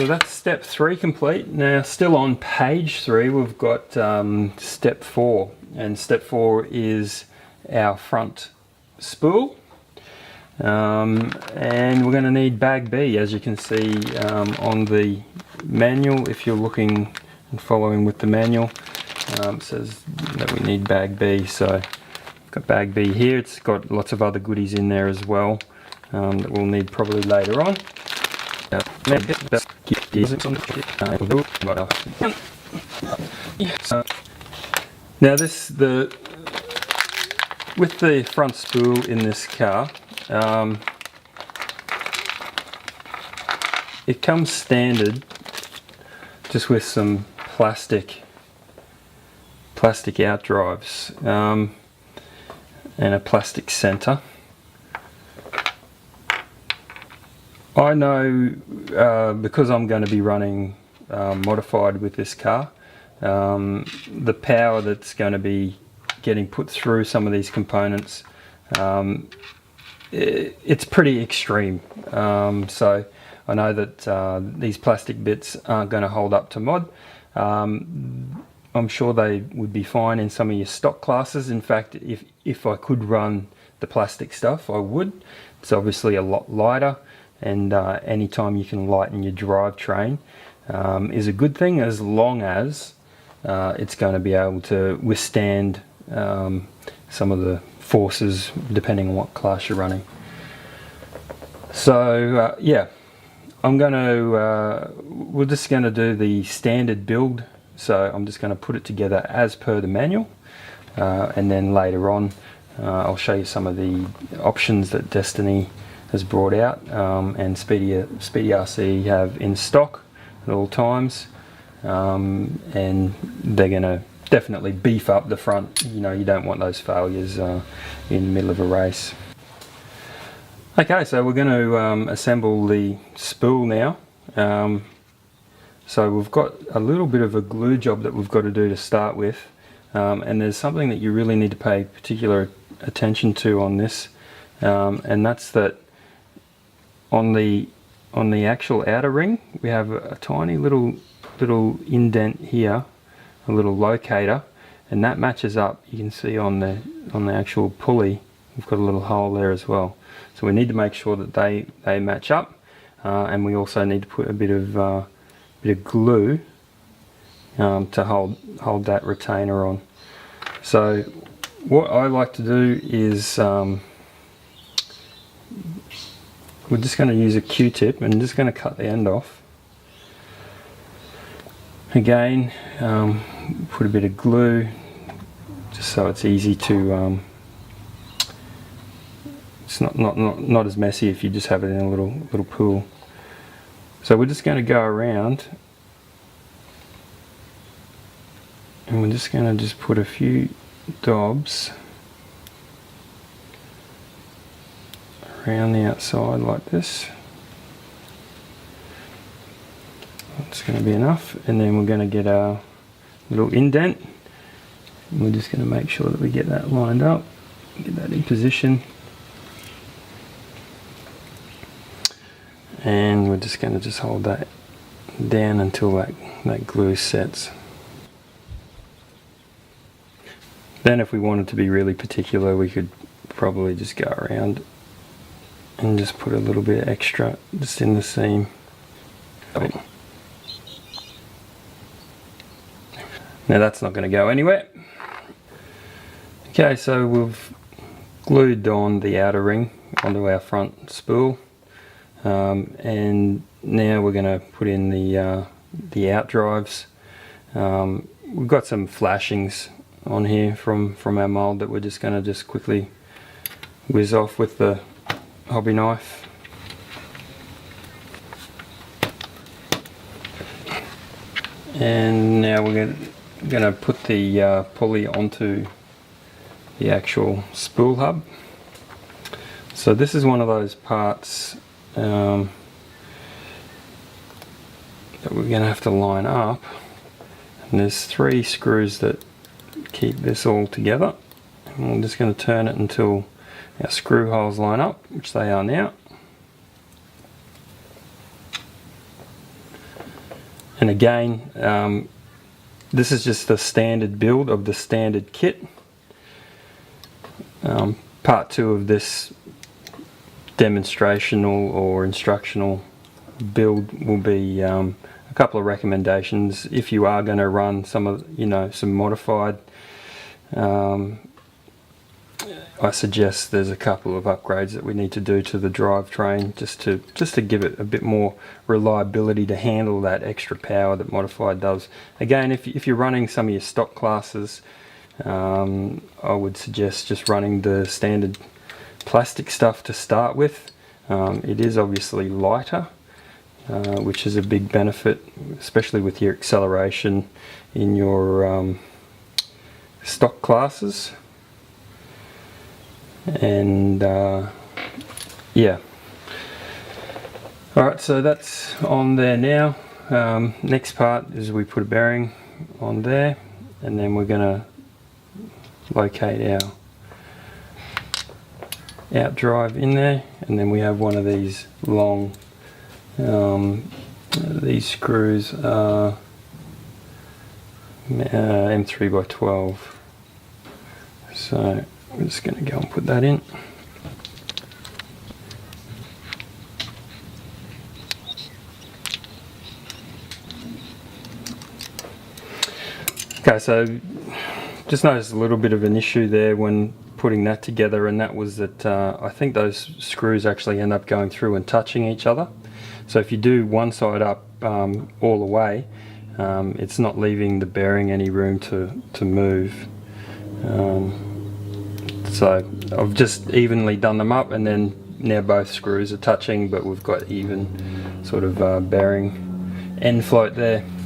So that's step 3 complete. Now still on page 3 we've got step 4, and step 4 is our front spool. And we're going to need bag B, as you can see on the manual. If you're looking and following with the manual, it says that we need bag B. So I've got bag B here. It's got lots of other goodies in there as well that we'll need probably later on. Now with the front spool in this car, it comes standard just with some plastic out drives and a plastic center. I know because I'm going to be running modified with this car, the power that's going to be getting put through some of these components, it's pretty extreme. So I know that these plastic bits aren't going to hold up to mod. I'm sure they would be fine in some of your stock classes. In fact, if I could run the plastic stuff, I would. It's obviously a lot lighter, and anytime you can lighten your drivetrain is a good thing, as long as it's going to be able to withstand some of the forces depending on what class you're running. So yeah, we're just going to do the standard build. So I'm just going to put it together as per the manual, and then later on I'll show you some of the options that Destiny has brought out and Speedy RC have in stock at all times, and they're going to definitely beef up the front. You know, you don't want those failures in the middle of a race. Okay, so we're going to assemble the spool now. So we've got a little bit of a glue job that we've got to do to start with, and there's something that you really need to pay particular attention to on this, and that's that on the actual outer ring we have a tiny little indent here, a little locator, and that matches up. You can see on the actual pulley we've got a little hole there as well. So we need to make sure that they match up, and we also need to put a bit of glue to hold that retainer on. So what I like to do is we're just going to use a Q-tip and just going to cut the end off. Again, put a bit of glue just so it's easy to it's not as messy if you just have it in a little pool. So we're just going to go around, and we're just going to just put a few dobs around the outside like this. That's going to be enough, and then we're going to get our little indent, and we're just going to make sure that we get that lined up, get that in position, and we're just going to just hold that down until that glue sets. Then if we wanted to be really particular, we could probably just go around and just put a little bit extra just in the seam. Now that's not going to go anywhere. Okay, so we've glued on the outer ring onto our front spool, and now we're going to put in the out drives. We've got some flashings on here from our mold that we're just going to just quickly whiz off with the hobby knife. And now we're going to put the pulley onto the actual spool hub. So this is one of those parts that we're going to have to line up, and there's 3 screws that keep this all together, and we're just going to turn it until our screw holes line up, which they are now. And again, this is just the standard build of the standard kit. Part 2 of this demonstrational or instructional build will be a couple of recommendations if you are going to run some of, some modified. I suggest there's a couple of upgrades that we need to do to the drivetrain just to give it a bit more reliability to handle that extra power that modified does. Again, if you're running some of your stock classes, I would suggest just running the standard plastic stuff to start with. It is obviously lighter, which is a big benefit, especially with your acceleration in your stock classes. And yeah, alright, so that's on there now. Next part is we put a bearing on there, and then we're going to locate our out drive in there, and then we have one of these long these screws are M3 by 12, so I'm just going to go and put that in. Okay, so just noticed a little bit of an issue there when putting that together, and that was that I think those screws actually end up going through and touching each other. So if you do one side up all the way, it's not leaving the bearing any room to move. So I've just evenly done them up, and then now both screws are touching, but we've got even sort of bearing end float there.